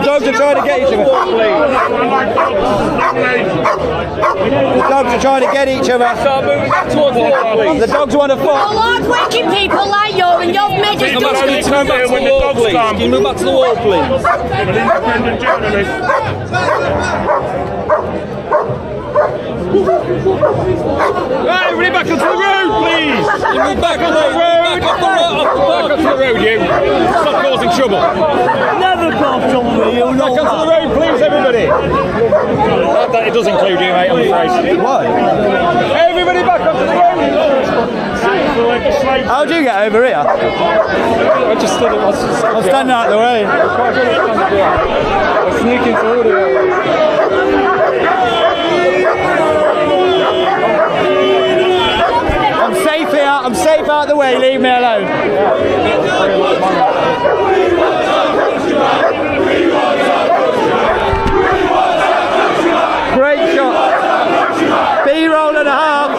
dogs are trying to get each other. The dogs are trying to get each other. Start moving back towards the wall, please. The dogs want to A fight. lot of wicked people like you, and you've made it. Can you turn back to the wall, please? Can you move back to the wall, please? I'm an independent journalist. Right, everybody back onto the road, please! You move back on the road! Back onto the road, you! Stop causing trouble! Never cause trouble with you, Back onto the road, please, everybody! It does include you, mate, I'm afraid. What? Everybody back onto the road! How do you get over here? I just stood it. I'm standing out of the way. I'm sneaking through the I'm safe here. I'm safe out of the way. Leave me alone. Great shot. B-roll and a half.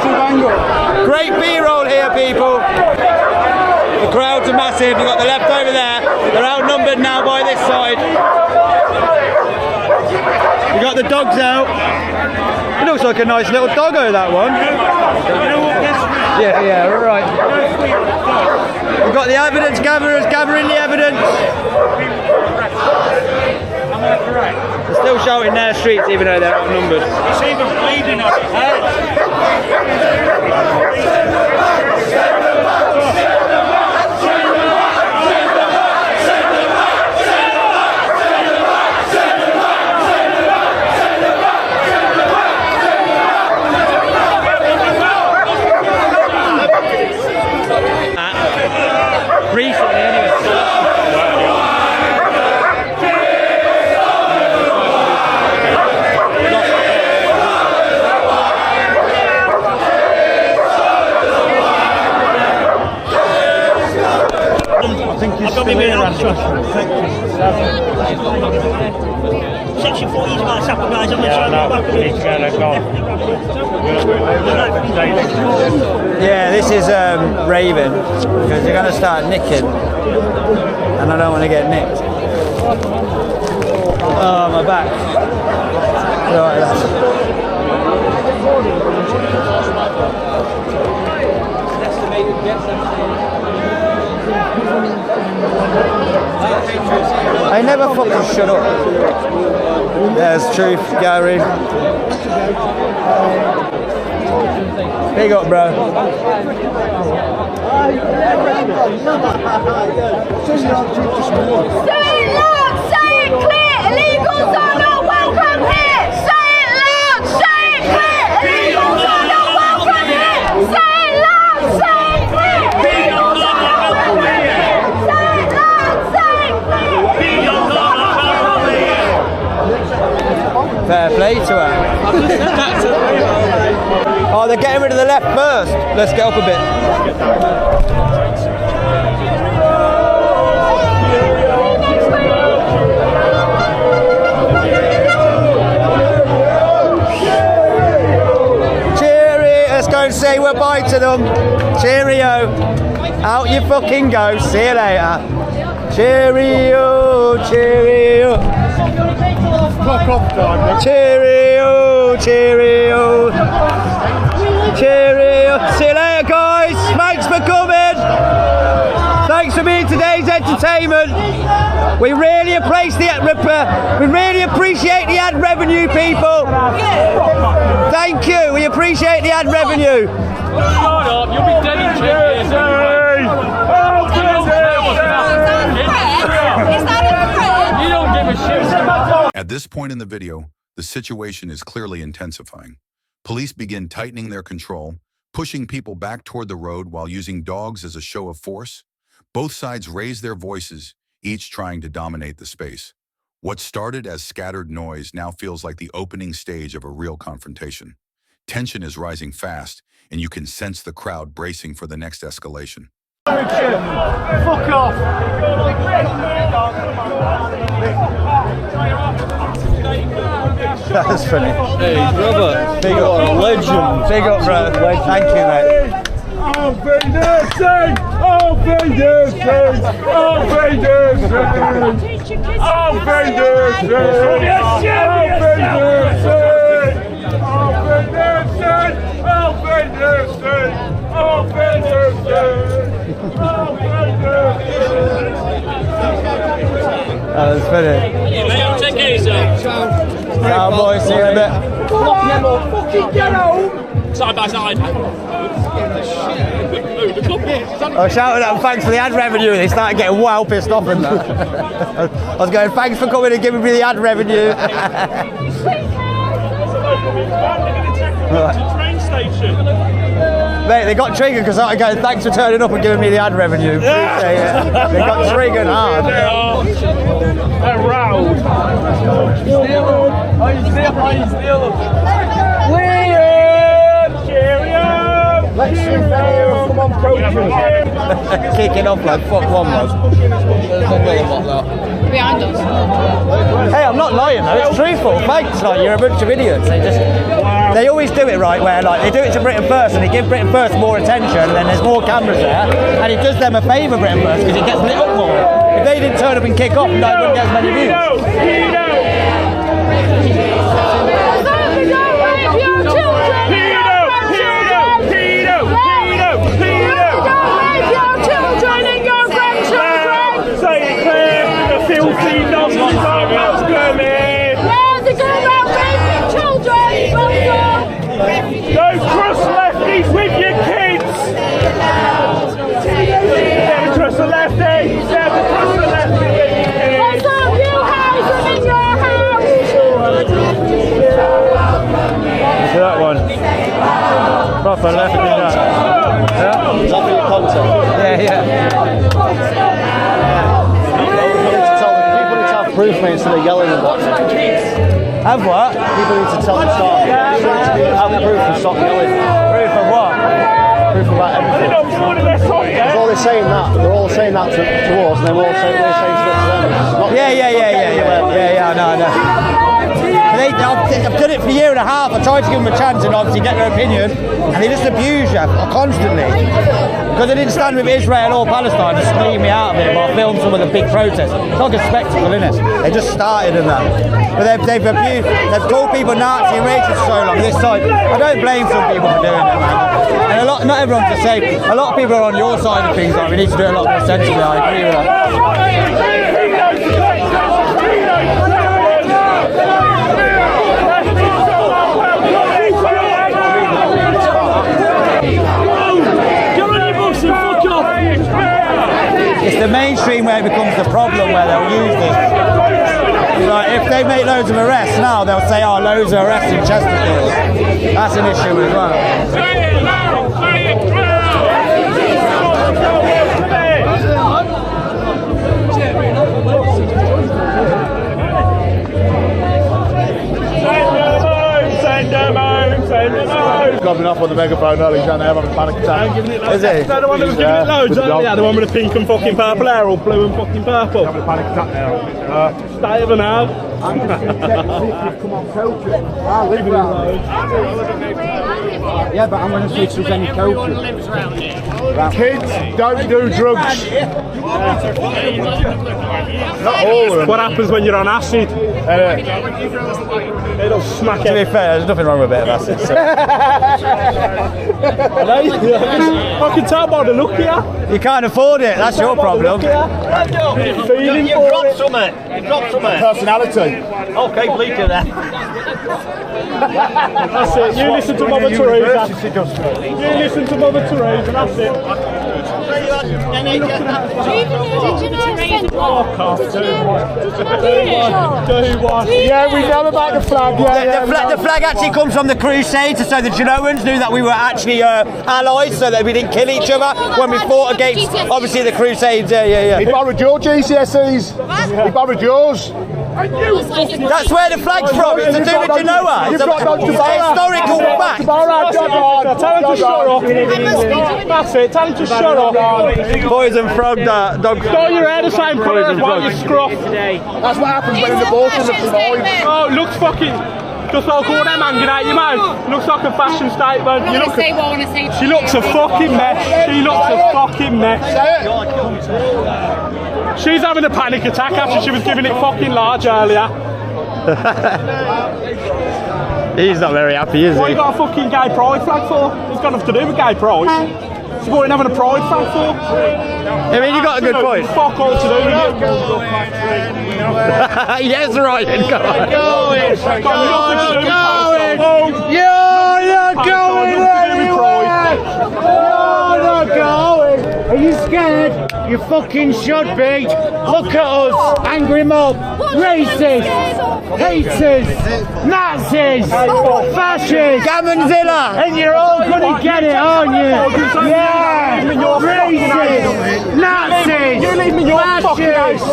Great B-roll here, people. The crowds are massive. You've got the left over there. They're outnumbered now by this side. You got the dogs out. It looks like a nice little doggo, that one. Yeah, right. We've got the evidence gatherers gathering the evidence. They're still shouting their streets even though they're outnumbered. It's even bleeding on his head. Recently, anyway. I think he's still here, Section 40 is about to guys. I'm Yeah, this is Raven, because they're going to start nicking, and I don't want to get nicked. Oh, my back. I never fucking shut up. There's truth, Gary. Big up, bro. Say it loud, say it clear. Illegals are not welcome here. Say it loud, say it clear. Illegals are not welcome here. Say it loud, say it clear. Illegals are not welcome here. Say it loud, say it clear. Illegals are not welcome here. Fair play to her. Oh, they're getting rid of the left first. Let's get up a bit. Cheerio. Let's go and say goodbye to them. Cheerio. Out you fucking go. See you later. Cheerio. Cheerio. Fuck off, time. Cheerio, cheerio, cheerio. See you later, guys. Thanks for coming. Thanks for being today's entertainment. We really appreciate the ad revenue, people. Thank you. We appreciate the ad revenue. Shut up, you'll be dead in 10 years. Is that a threat? You don't give a shit. At this point in the video, the situation is clearly intensifying. Police begin tightening their control, pushing people back toward the road while using dogs as a show of force. Both sides raise their voices, each trying to dominate the space. What started as scattered noise now feels like the opening stage of a real confrontation. Tension is rising fast, and you can sense the crowd bracing for the next escalation. Fuck off. That was funny. Hey, brother. Big up. Legend. Big up, bro. Thank you, mate. I'll be nursing! I'll be nursing! I'll be nursing! That was funny. Take it easy. Now, boys, see you in a bit. Side by side. I was shouting at them, thanks for the ad revenue. They started getting well pissed off and that. I was going, thanks for coming and giving me the ad revenue. Train station. Mate, they got triggered because I was going, thanks for turning up and giving me the ad revenue. Appreciate it. They got triggered hard. They're round. Kicking off like fuck one was. Behind us. Hey, I'm not lying though, it's truthful. Thanks, like you're a bunch of idiots. They always do it right where like they do it to Britain First and they give Britain First more attention and then there's more cameras there and it does them a favour, Britain First, because it gets lit up more. If they didn't turn up and kick off, no one wouldn't get as many views. Don't trust lefties with your kids! Never trust a lefty! Never trust a lefty with your kids! What's up, you house? I'm in your house! See that one? Proper lefty that. Yeah? Is that for your content? Yeah. People need to have proof, mate, so they're yelling and whatnot. Have what? People need to tell them stop. Have proof and stop yelling. Proof of what? Proof about everything. Because all they're saying that, they're all saying that to us, and then we're saying stuff to them. Yeah, I know. I've done it for a year and a half. I tried to give them a chance and obviously get their opinion, and they just abuse you constantly. Because they didn't stand with Israel or Palestine, just leave me out of it. But I filmed some of the big protests. It's like a spectacle, isn't it? They just started in that. But they've abused, they've called people Nazi and racist for so long. This side, I don't blame some people for doing it, man. And not everyone's the same. A lot of people are on your side of things. Like we need to do it a lot more sensibly. I agree with that. It's the mainstream where it becomes the problem, where they'll use this. Like if they make loads of arrests now, they'll say, oh, loads of arrests in Chesterfield. That's an issue as well. Coming off on the megaphone early, he's down there having a panic attack. Is he? The one that was giving it loads earlier, yeah, the one with the pink and fucking purple hair, or blue and fucking purple. Having a panic attack now. Stay over now. I'm just going to check to see if you've come on coaching. I'll leave it out. Yeah, but I'm going to see if there's any coaching. Kids, don't do drugs. Not all of them. What happens when you're on acid? It'll smack it. To be fair, there's nothing wrong with a bit of acid. So. I can tell by the look here. You can't afford it, that's your problem. Feeling You dropped something. You dropped something. Personality. Okay, Bootlicker then. That's it. You listen to Mother Teresa. You listen to Mother Teresa. That's it. Yeah, we know about the flag. The flag actually comes from the Crusades, so the Genoans knew that we were actually allies, so that we didn't kill each other when we fought against, obviously, the Crusades. Yeah. He borrowed your GCSEs. He borrowed yours. That's where the flag's from. It's to do with Genoa. It's a historical fact. Tell him to shut up. That's it. Tell him to shut up. Poison frog, dog. Throw your hair the same colour as while you scruff. That's what happens when the abortion looks alive. Oh, it looks fucking. Just like all them hanging out your mouth. Looks like a fashion statement. I'm not going to say what I want to say. She looks a fucking mess. She looks a fucking mess. Say it. She's having a panic attack after she was giving it fucking large earlier. He's not very happy, is he? What you got a fucking gay pride flag for? It's got nothing to do with gay pride. So what are you having a pride flag for? I mean, you got a good point. Fuck all to do with it. Yes, Ryan, go on. You're not going anywhere! You're not going! Are you scared? You fucking should be! Look at us! Angry mob! Racists! Haters! Nazis! Fascists! Gammonzilla! And you're all gonna get it, aren't you? Yeah! Racists! Nazis! Fascists!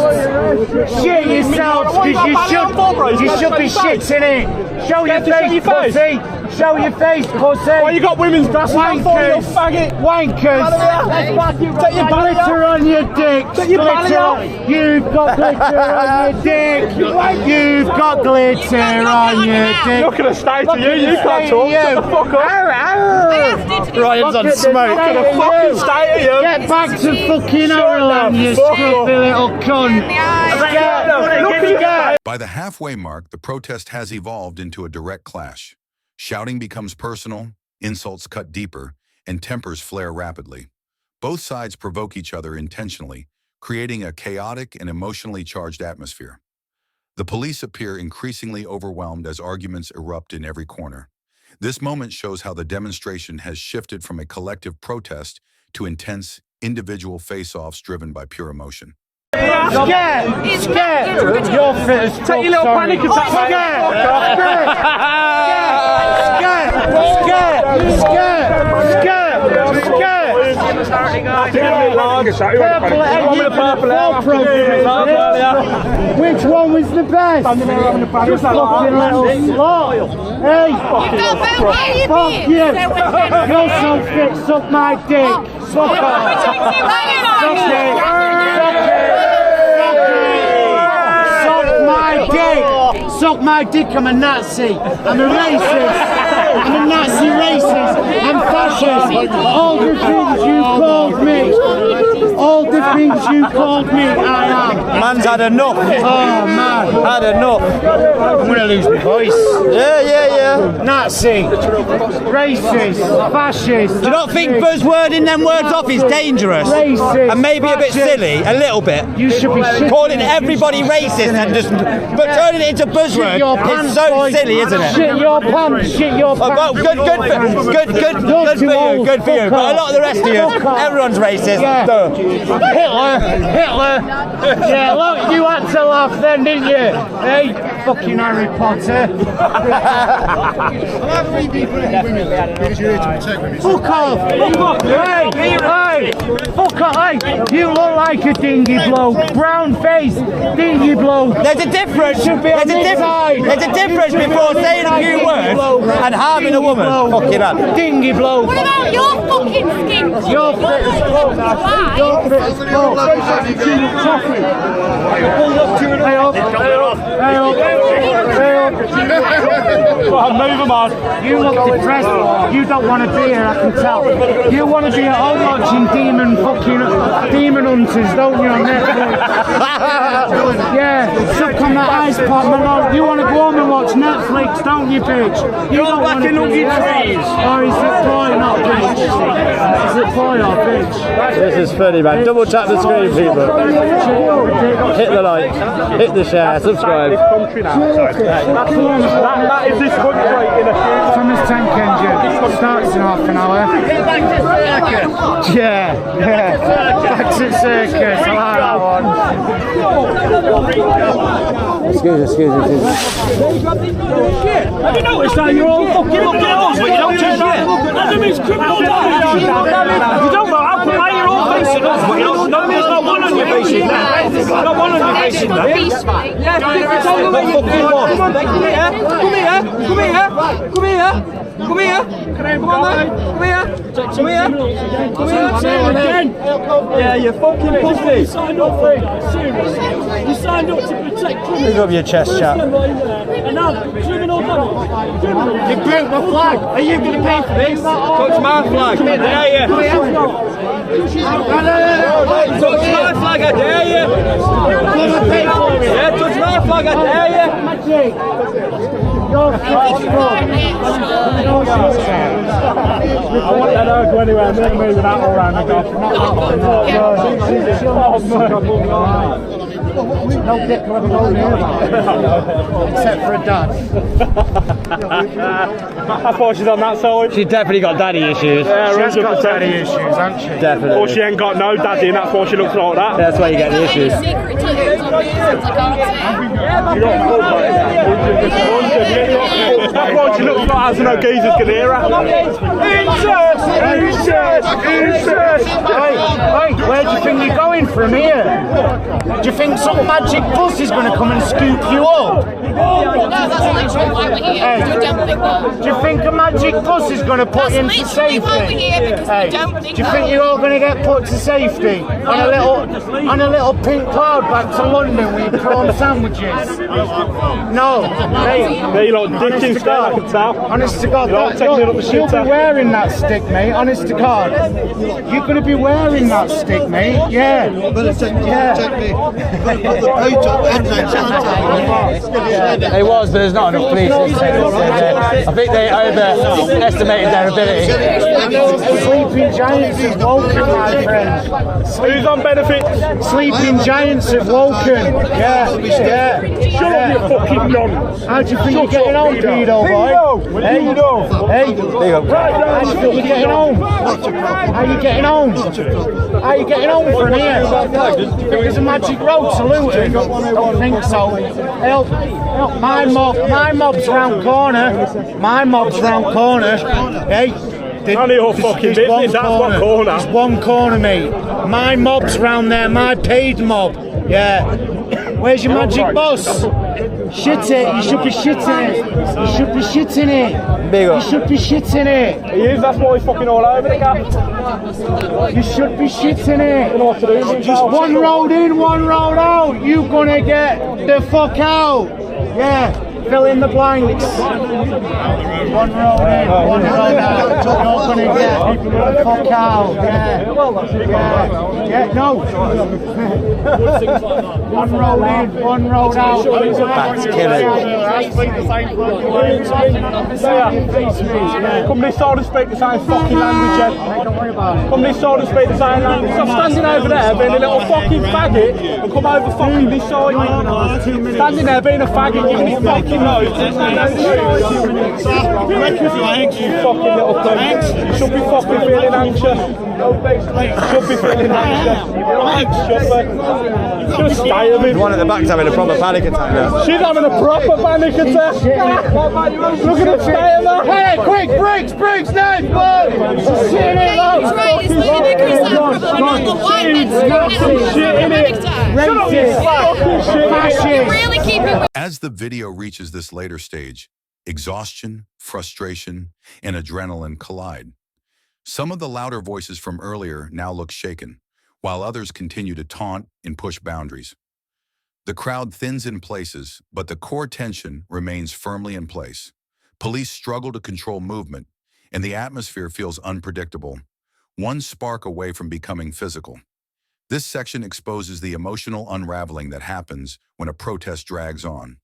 Shit yourselves, because you should be shitting it! Show your face, pussy! Show your face, pussy! Why you got women's dresses on for, you faggot? Wankers! Take your Glitter on your dick! You've got glitter on your dick! You've got glitter on your dick! Look at the state of you, you can't talk, shut the fuck up! Ryan's on smoke. Look at the fucking state of you! Get back to fucking Ireland, you scruffy little cunt! By the halfway mark, the protest has evolved into a direct clash. Shouting becomes personal, insults cut deeper, and tempers flare rapidly. Both sides provoke each other intentionally, creating a chaotic and emotionally charged atmosphere. The police appear increasingly overwhelmed as arguments erupt in every corner. This moment shows how the demonstration has shifted from a collective protest to intense, individual face-offs driven by pure emotion. Scared! You're fit as fuck. Take your little panic attack, Which one was the best? Just fucking little slut. Hey! Fuck you! You're so fit, suck my dick! Suck it! Suck it! Suck my dick, I'm a Nazi, I'm a racist, I'm a Nazi racist, I'm fascist, all the things you called me, all the things you called me, I am. Man's had enough. Oh man. Had enough. I'm gonna lose my voice. Yeah. Nazi, racist, fascist. Do you not think buzzwording them words off is dangerous? Racist, And maybe a bit silly, a little bit? You should be shitting. Calling everybody racist and just, but turning it into buzzword is so silly, isn't it? Shit your pants, shit your pants. Well, good for you. But a lot of the rest of you, everyone's racist. Yeah. Hitler. Yeah, look, you had to laugh then, didn't you? Hey, fucking Harry Potter. Fuck off. Hey, fuck off. Hey, you look like a dingy bloke. Brown face, dingy bloke. There's a difference. There's a difference before saying a few words and harming a woman. Fucking hell. Dingy bloke. What about your fucking skin? You're fit as fuck. You're fit as fuck. Go on, move them on. You look depressed. You don't want to be here, I can tell. You want to be at home watching Demon Hunters, don't you, on Netflix? Yeah, suck on that ice pop, man. You want to go home and watch Netflix, don't you, bitch? You don't want to be here. Or is it boy, not bitch? Is it boy or bitch? This is funny, man. Double tap the screen, people. Hit the like, hit the share, subscribe. That is this country in a few. Thomas Tank Engine starts in half an hour. Yeah. Exit Circus, I like that one. Excuse me. Have you noticed that you're all fucking up there, but you don't turn around? That means criminal damage. You don't know how come you're all facing us, but you don't know there's not one on your facing there. Not one on your facing there. Yeah, it's all the way you do. Come here. Come here. Come on, then. Come here. Come here. Come here. Yeah, you fucking pussy. You signed up for it. Seriously. You signed up to protect criminals. Pick up your chest, chap. And now, criminal damage. You broke my flag. Are you going to pay for this? Touch my flag. I dare you. Touch my flag. I dare you. Yeah, touch my flag. I dare you. I want that out to anywhere, make me with that all round the No dick will ever go near that. Except for a dad. I thought she's on that side. She's definitely got daddy issues. Yeah, She's got daddy issues, hasn't she? Definitely. Or she ain't got no daddy and that's why she looks like that. That's why you get the issues. That's why she looks like as no geezers can hear her. Hey, where do you think you're going from here? Do you think some magic bus is going to come and scoop you up? Hey, do you think a magic bus is going to put you into safety? Hey, do you think you're all going to get put to safety on a little pink cloud back to London with your prawn sandwiches? No. Hey, They like dick instead, I can tell. honest to God, You're taking it up the you'll shitter. be wearing that stick, mate. Honest to God, you're going to be wearing that stick, mate. Yeah. It was, but there's not enough police. I think they overestimated their ability. Sleeping giants have woken, my friend. Who's on benefits? Sleeping giants have woken. Yeah. Shut up, you fucking nonce. How do you think you're getting home, pedo boy? Hey, how do you think you're getting home? How you getting home? How you getting home from here? There's a magic road to Luton. Don't think so. Help. My mob's round corner. Hey. None of your fucking business, that's one corner. There's one corner, mate. My mob's round there, my paid mob. Yeah. Where's your magic bus? Shit it, you should be shitting it. You should be shitting it. You should be shitting it. He is, that's why he's fucking all over the gap. You should be shitting it. Know what to do. Just one road in, one road out. You gonna get the fuck out. Yeah. Fill in the blanks. One road in, one road out. You're gonna get the fuck out. Yeah, no. One road in, one road out. That's killing. Come this side and speak the same fucking language, Ed. Don't worry about it. Come this side and speak the same language. Stop standing over there being a little fucking faggot and come over fucking this side. Standing there being a faggot, giving his fucking nose. You fucking little cunt. You should be fucking feeling anxious. You should be feeling anxious. Just stay a bit. The one at the back's having a proper panic attack now. She's having a proper panic attack. Look at the state of her. Hey, quick, brakes, now, bud! As the video reaches this later stage, exhaustion, frustration, and adrenaline collide. Some of the louder voices from earlier now look shaken, while others continue to taunt and push boundaries. The crowd thins in places, but the core tension remains firmly in place. Police struggle to control movement, and the atmosphere feels unpredictable, one spark away from becoming physical. This section exposes the emotional unraveling that happens when a protest drags on.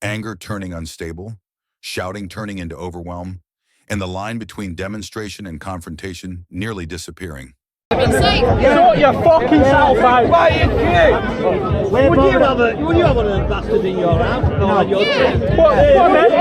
Anger turning unstable, shouting turning into overwhelm, and the line between demonstration and confrontation nearly disappearing. Sort your fucking self out. Would you have a bastard in your house? No, What, mate?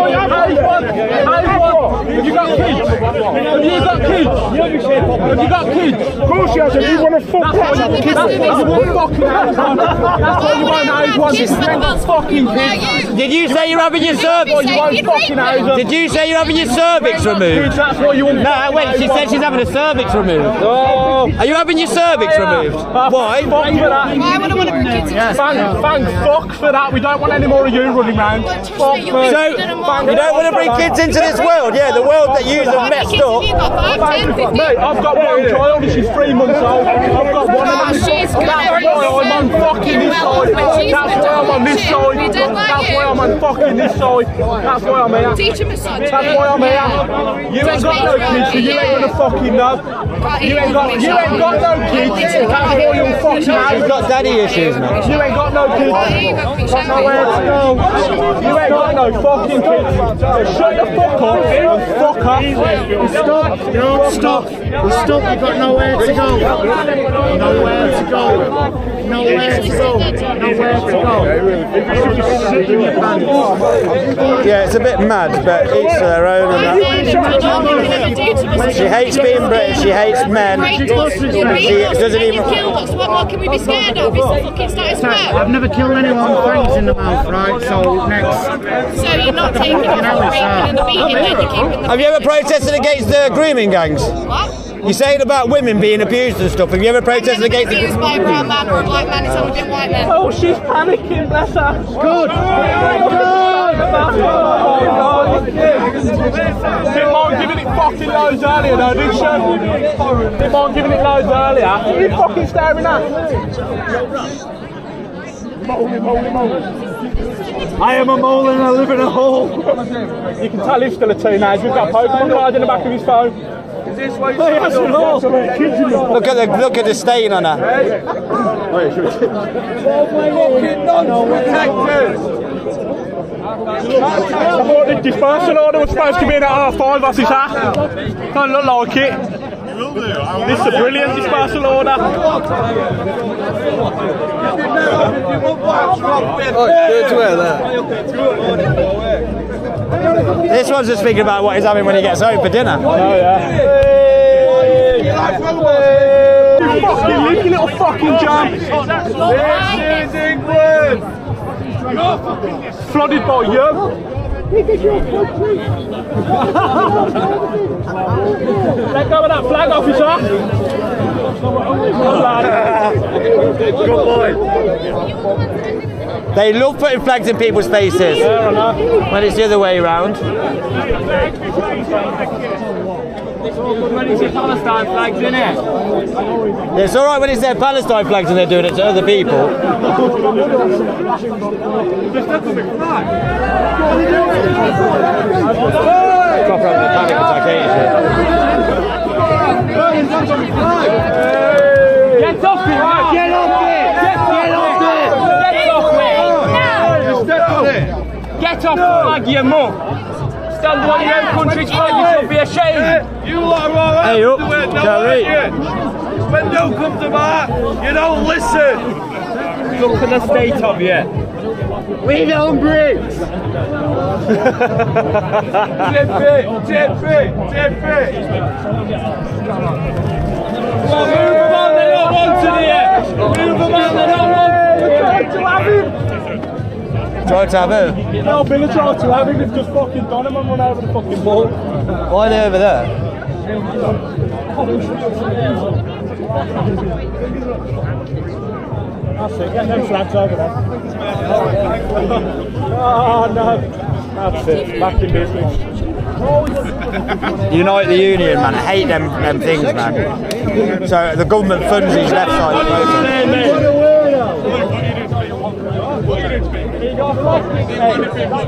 Have you got kids? Have you got kids? Have you got kids? Of course you haven't. You want to fuck out of kids. That's what you want fucking house on. That's what you want house on. Fucking kids. Did you say you're having your cervix? You want fucking house on. Did you say you're having your cervix removed? Kids, that's what you want. No, wait, she said she's having a cervix removed. Oh. Are you having your cervix removed? Why? Fuck for that. Why would I want to bring kids into this? Thank fuck for that. We don't want any more of you running around. So, you don't want to bring kids into this world? Yeah, the world that you have messed up. Mate, I've got one child and she's 3 months old. I've got one of them. That's why I'm on fucking this side. That's why I'm on this side. That's why I'm on fucking this side. That's why I'm here. Teach him a son. That's why I'm here. You ain't got no kids, so you ain't gonna fucking know. You ain't got no kids. That's why you're fucking out. You've got daddy issues, man. You ain't got no kids. Got nowhere to go. You ain't got no fucking kids. So shut the fuck up and fuck off. Stop. You're all stuck. You're stuck. You've got nowhere to go. Nowhere to go. Nowhere to go. Nowhere to go. Yeah, it's a bit mad, but each to their own. And that. She hates being British. She hates men. She doesn't even. What more can we be scared of? It's the fucking status quo. I've never killed anyone with fangs in the mouth, right? So next. So you're not taking the raping and the beating, then you're keeping the. Have you ever protested against the grooming gangs? What? You're saying about women being abused and stuff. Have you ever protested against abused by a brown man or a black man? It's only been white men. Oh, she's panicking, bless her. Good. Didn't mind giving it fucking loads earlier though, did she? Didn't mind giving it loads earlier. What are you fucking staring at? I am a mole and I live in a hole. You can tell he's still a teenager. We've got a Pokemon card in the back of his phone. Is this why you Look at the stain on her. fucking non-protectors? I thought the dispersal order was supposed to be in at half-5 off his hat. Don't look like it. This is a brilliant dispersal order. This one's just thinking about what he's having when he gets home for dinner. Oh yeah. Fucking leave your little fucking jam. This is England. Flooded by you. Let go of that flag, officer. Good boy. They love putting flags in people's faces when it's the other way around. When you see Palestine flags in it. It's alright when it's their Palestine flags and they're doing it to other people. Proper having a panic attack, ain't it? Get off it! Get off it! Get off the flag, you mum! Stand on your own country's flag, you should be ashamed! You lot are alright. Hey up, Jerry. When no comes to that, you don't listen. Look at the state of you. We don't break. Tip it. Well, move them on, they don't want to here. Move them on, they don't want to have him. Try to have him. No, Billy tried to have him, they've just fucking done him and run over the fucking ball. Why are they over there? That's it, get them flags over there. Oh no, that's it, back in business. Unite the Union, man. I hate them things, man. So the government funds these left side protests.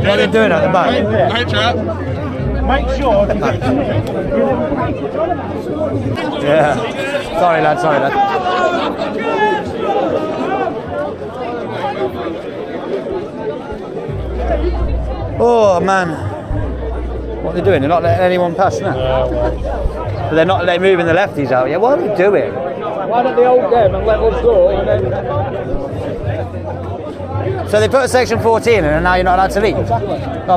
What are they doing at the back? Hey chap, make sure. Yeah. Sorry lad. Oh man. What are they doing? They're not letting anyone pass now. But they're not moving the lefties out yet. What are they doing? Why don't they hold them and let us go? And then... So they put a section 14 in and now you're not allowed to leave? Oh,